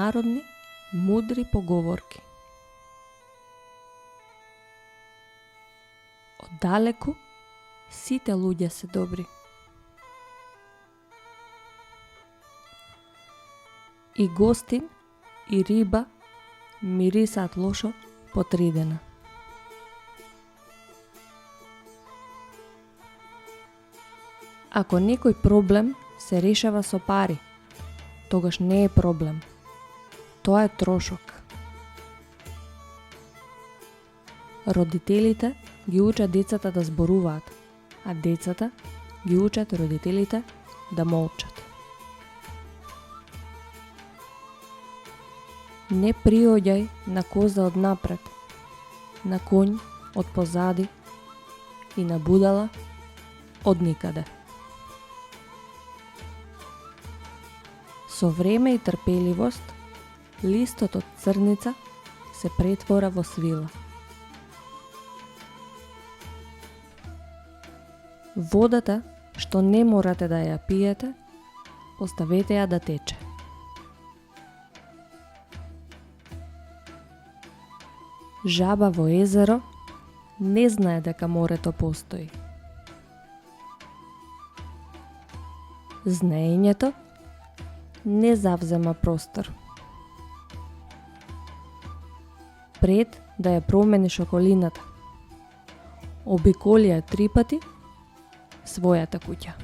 народни мудри поговорки. Оддалеку сите луѓе се добри. И гостин и риба мирисаат лошо по 3 дена. Ако некој проблем се решава со пари, тогаш не е проблем. Тоа е трошок. Родителите ги учат децата да зборуваат, а децата ги учат родителите да молчат. Не приоѓај на коза од напред, на конј од позади и на будала од никаде. Со време и трпеливост, листот од црница се претвора во свила. Водата, што не морате да ја пиете, оставете ја да тече. Жаба во езеро не знае дека морето постои. Знаењето не завзема простор. Пред да ја промениш околината, обиколи ја 3 пати својата куќа.